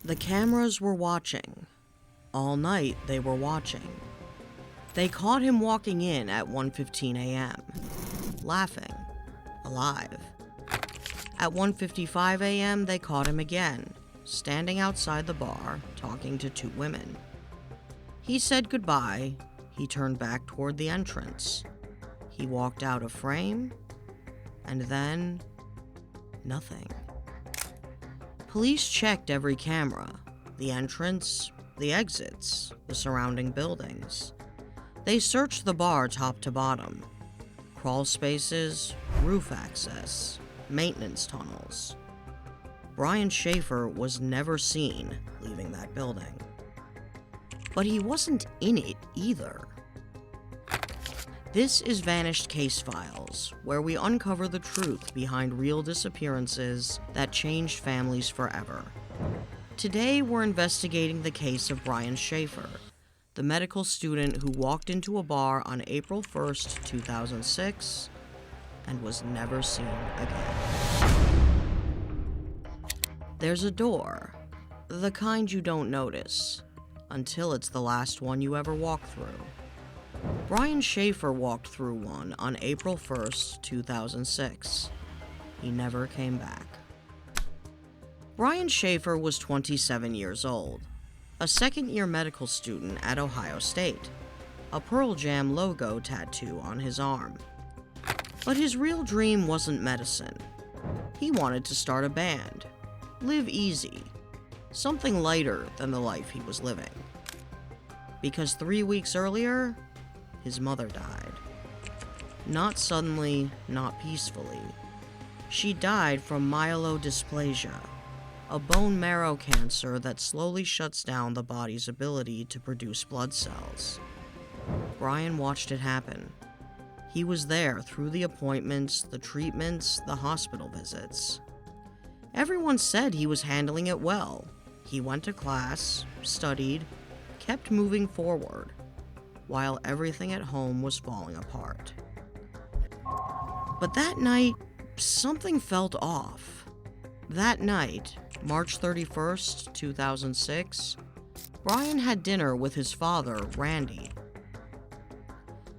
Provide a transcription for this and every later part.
The cameras were watching. All night they were watching. They caught him walking in at 1:15 a.m., laughing, alive. At 1:55 a.m. they caught him again, standing outside the bar, talking to two women. He said goodbye. He turned back toward the entrance. He walked out of frame, and then nothing. Police checked every camera, the entrance, the exits, the surrounding buildings. They searched the bar top to bottom. Crawl spaces, roof access, maintenance tunnels. Brian Shaffer was never seen leaving that building. But he wasn't in it either. This is Vanished Case Files, where we uncover the truth behind real disappearances that changed families forever. Today, we're investigating the case of Brian Shaffer, the medical student who walked into a bar on April 1st, 2006, and was never seen again. There's a door, the kind you don't notice, until it's the last one you ever walk through. Brian Shaffer walked through one on April 1st, 2006. He never came back. Brian Shaffer was 27 years old, a second-year medical student at Ohio State, a Pearl Jam logo tattoo on his arm. But his real dream wasn't medicine. He wanted to start a band, live easy, something lighter than the life he was living. Because 3 weeks earlier, his mother died. Not suddenly, not peacefully. She died from myelodysplasia, a bone marrow cancer that slowly shuts down the body's ability to produce blood cells. Brian watched it happen. He was there through the appointments, the treatments, the hospital visits. Everyone said he was handling it well. He went to class, studied, kept moving forward, while everything at home was falling apart. But that night, something felt off. That night, March 31st, 2006, Brian had dinner with his father, Randy.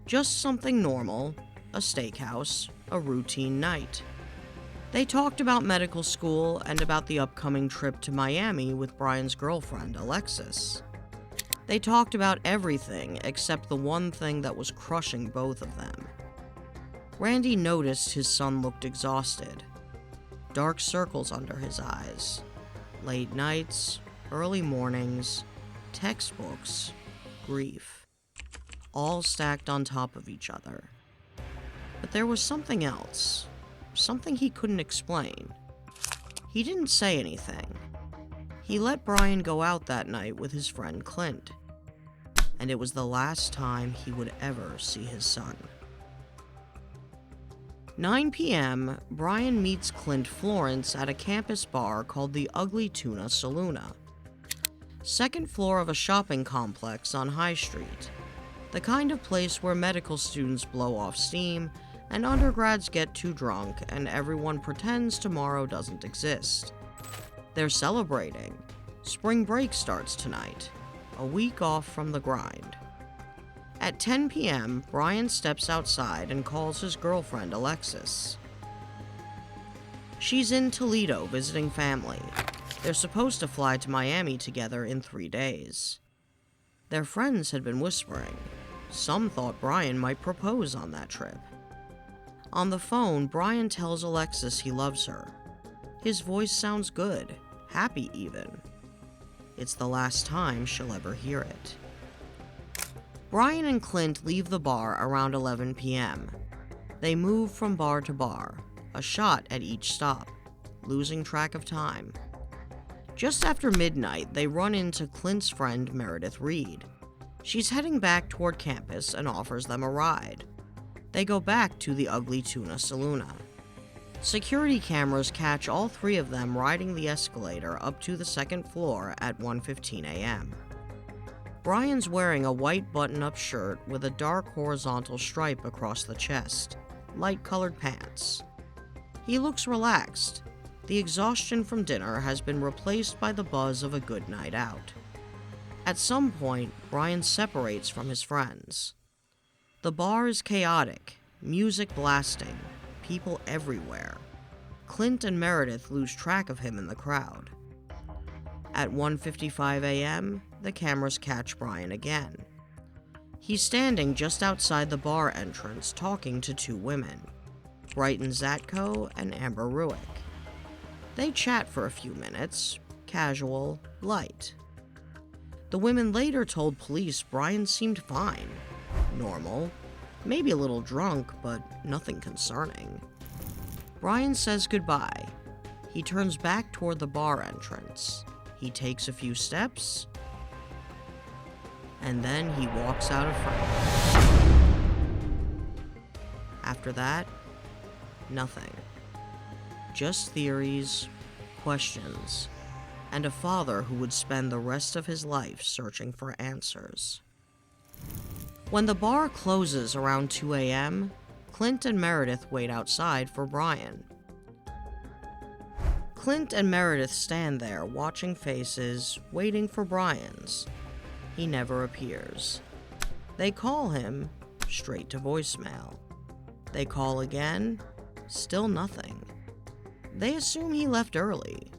Just something normal, a steakhouse, a routine night. They talked about medical school and about the upcoming trip to Miami with Brian's girlfriend, Alexis. They talked about everything except the one thing that was crushing both of them. Randy noticed his son looked exhausted. Dark circles under his eyes. Late nights, early mornings, textbooks, grief. All stacked on top of each other. But there was something else. Something he couldn't explain. He didn't say anything. He let Brian go out that night with his friend Clint. And it was the last time he would ever see his son. 9 p.m., Brian meets Clint Florence at a campus bar called the Ugly Tuna Saloona. Second floor of a shopping complex on High Street. The kind of place where medical students blow off steam and undergrads get too drunk and everyone pretends tomorrow doesn't exist. They're celebrating. Spring break starts tonight. A week off from the grind. At 10 p.m., Brian steps outside and calls his girlfriend, Alexis. She's in Toledo visiting family. They're supposed to fly to Miami together in 3 days. Their friends had been whispering. Some thought Brian might propose on that trip. On the phone, Brian tells Alexis he loves her. His voice sounds good, happy even. It's the last time she'll ever hear it. Brian and Clint leave the bar around 11 p.m. They move from bar to bar, a shot at each stop, losing track of time. Just after midnight, they run into Clint's friend Meredith Reed. She's heading back toward campus and offers them a ride. They go back to the Ugly Tuna Saloona. Security cameras catch all three of them riding the escalator up to the second floor at 1:15 a.m. Brian's wearing a white button-up shirt with a dark horizontal stripe across the chest, light-colored pants. He looks relaxed. the exhaustion from dinner has been replaced by the buzz of a good night out. At some point, Brian separates from his friends. The bar is chaotic, music blasting, people everywhere. Clint and Meredith lose track of him in the crowd. At 1:55 a.m., the cameras catch Brian again. He's standing just outside the bar entrance talking to two women, Brighton Zatko and Amber Ruick. They chat for a few minutes, casual, light. The women later told police Brian seemed fine, normal, maybe a little drunk, but nothing concerning. Brian says goodbye. He turns back toward the bar entrance. He takes a few steps, and then he walks out of frame. After that, nothing. Just theories, questions, and a father who would spend the rest of his life searching for answers. When the bar closes around 2 a.m., Clint and Meredith wait outside for Brian. Clint and Meredith stand there watching faces, waiting for Brian's. He never appears. They call him, straight to voicemail. They call again, still nothing. They assume he left early,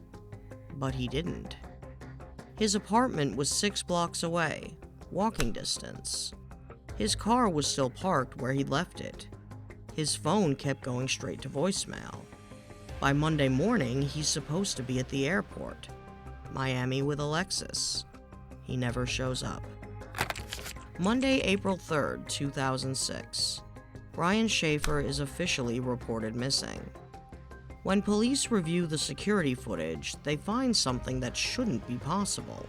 but he didn't. His apartment was 6 blocks away, walking distance. His car was still parked where he'd left it. His phone kept going straight to voicemail. By Monday morning, he's supposed to be at the airport, Miami with Alexis. He never shows up. Monday, April 3rd, 2006. Brian Shaffer is officially reported missing. When police review the security footage, they find something that shouldn't be possible.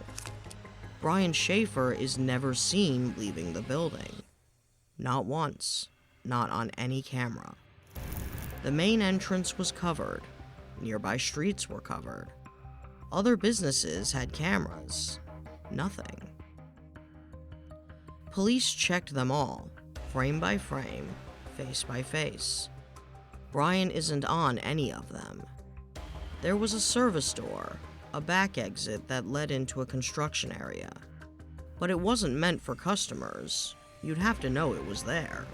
Brian Shaffer is never seen leaving the building. Not once. Not on any camera. The main entrance was covered. Nearby streets were covered. Other businesses had cameras. Nothing. Police checked them all, frame by frame, face by face. Brian isn't on any of them. There was a service door, a back exit that led into a construction area. But it wasn't meant for customers. You'd have to know it was there.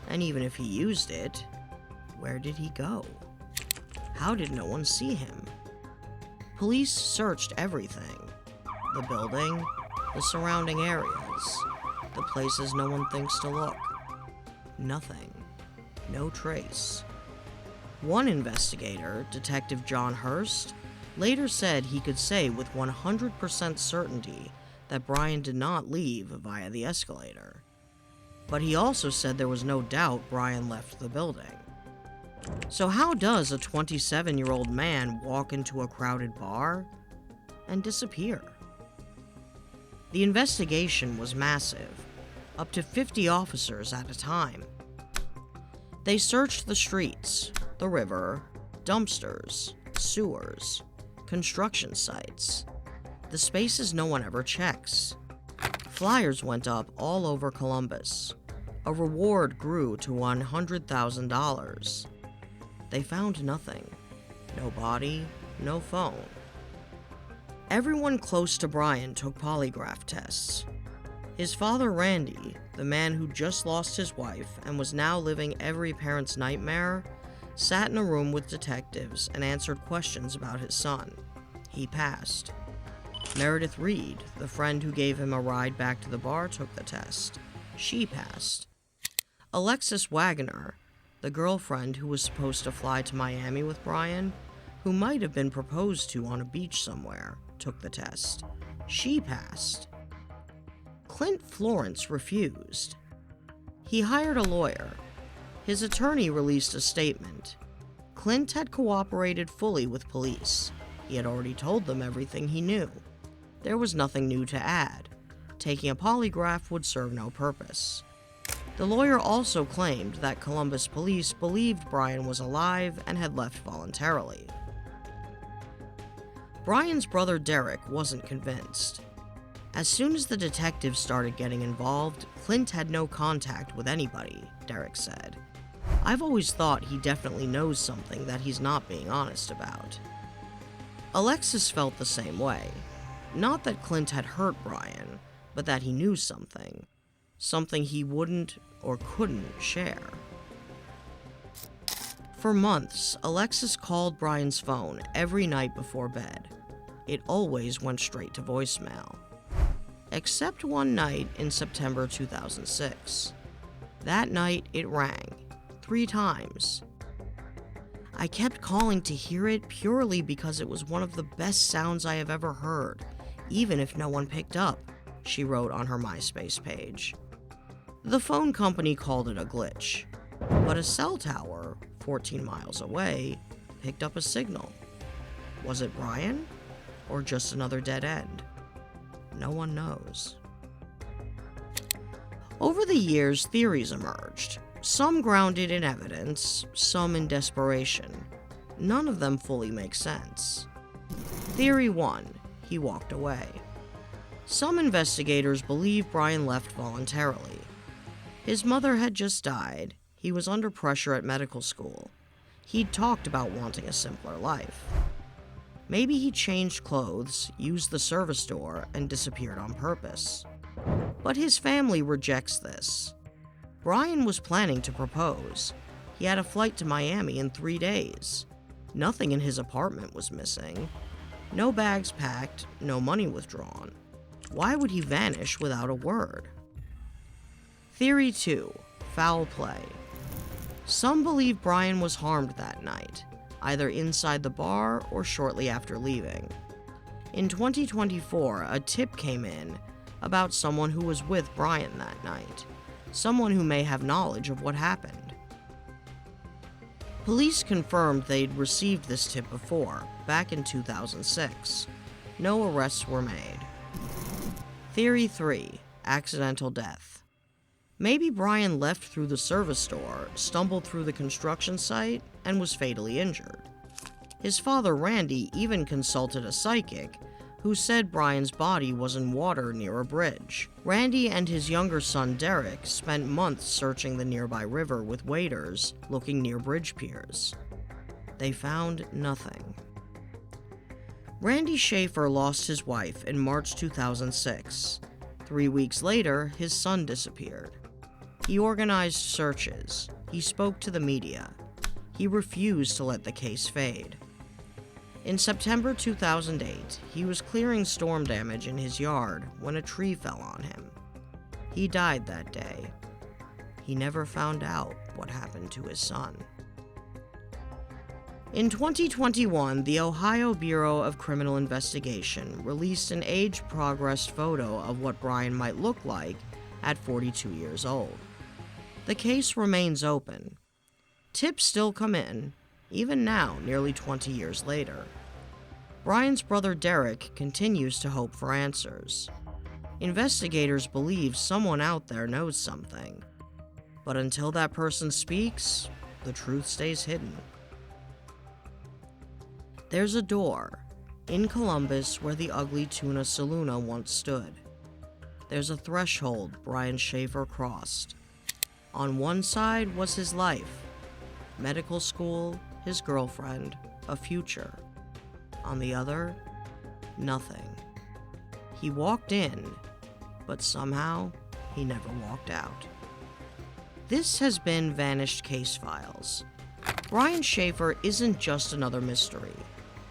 And even if he used it, where did he go? How did no one see him? Police searched everything. The building, the surrounding areas, the places no one thinks to look. Nothing. No trace. One investigator, Detective John Hurst, later said he could say with 100% certainty that Brian did not leave via the escalator. But he also said there was no doubt Brian left the building. So how does a 27-year-old man walk into a crowded bar and disappear? The investigation was massive, up to 50 officers at a time. They searched the streets, the river, dumpsters, sewers, construction sites, the spaces no one ever checks. Flyers went up all over Columbus. A reward grew to $100,000. They found nothing. No body, no phone. Everyone close to Brian took polygraph tests. His father, Randy, the man who just lost his wife and was now living every parent's nightmare, sat in a room with detectives and answered questions about his son. He passed. Meredith Reed, the friend who gave him a ride back to the bar, took the test. She passed. Alexis Wagner, the girlfriend who was supposed to fly to Miami with Brian, who might have been proposed to on a beach somewhere, took the test. She passed. Clint Florence refused. He hired a lawyer. His attorney released a statement. Clint had cooperated fully with police. He had already told them everything he knew. There was nothing new to add. Taking a polygraph would serve no purpose. The lawyer also claimed that Columbus police believed Brian was alive and had left voluntarily. Brian's brother Derek wasn't convinced. As soon as the detectives started getting involved, Clint had no contact with anybody, Derek said. I've always thought he definitely knows something that he's not being honest about. Alexis felt the same way. Not that Clint had hurt Brian, but that he knew something. Something he wouldn't or couldn't share. For months, Alexis called Brian's phone every night before bed. It always went straight to voicemail. Except one night in September 2006. That night, it rang 3 times. I kept calling to hear it purely because it was one of the best sounds I have ever heard, even if no one picked up, she wrote on her MySpace page. The phone company called it a glitch, but a cell tower, 14 miles away, picked up a signal. Was it Brian, or just another dead end? No one knows. Over the years, theories emerged. Some grounded in evidence, some in desperation. None of them fully make sense. Theory 1, he walked away. Some investigators believe Brian left voluntarily. His mother had just died, he was under pressure at medical school. He'd talked about wanting a simpler life. Maybe he changed clothes, used the service door, and disappeared on purpose. But his family rejects this. Brian was planning to propose. He had a flight to Miami in 3 days. Nothing in his apartment was missing. No bags packed, no money withdrawn. Why would he vanish without a word? Theory 2, foul play. Some believe Brian was harmed that night, either inside the bar or shortly after leaving. In 2024, a tip came in about someone who was with Brian that night. Someone who may have knowledge of what happened. Police confirmed they'd received this tip before, back in 2006. No arrests were made. Theory 3, accidental death. Maybe Brian left through the service door, stumbled through the construction site, and was fatally injured. His father, Randy, even consulted a psychic who said Brian's body was in water near a bridge. Randy and his younger son, Derek, spent months searching the nearby river with waders, looking near bridge piers. They found nothing. Randy Shaffer lost his wife in March 2006. 3 weeks later, his son disappeared. He organized searches. He spoke to the media. He refused to let the case fade. In September 2008, he was clearing storm damage in his yard when a tree fell on him. He died that day. He never found out what happened to his son. In 2021, the Ohio Bureau of Criminal Investigation released an age-progressed photo of what Brian might look like at 42 years old. The case remains open. Tips still come in, even now, nearly 20 years later. Brian's brother Derek continues to hope for answers. Investigators believe someone out there knows something. But until that person speaks, the truth stays hidden. There's a door in Columbus where the Ugly Tuna Saloona once stood. There's a threshold Brian Shaffer crossed. On one side was his life, medical school, his girlfriend, a future. On the other, nothing. He walked in, but somehow he never walked out. This has been Vanished Case Files. Brian Shaffer isn't just another mystery.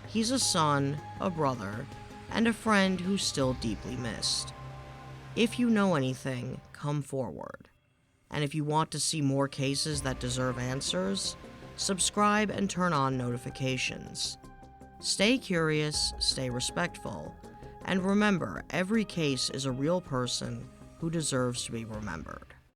He's a son, a brother, and a friend who's still deeply missed. If you know anything, come forward. And if you want to see more cases that deserve answers, subscribe and turn on notifications. Stay curious, stay respectful, and remember, every case is a real person who deserves to be remembered.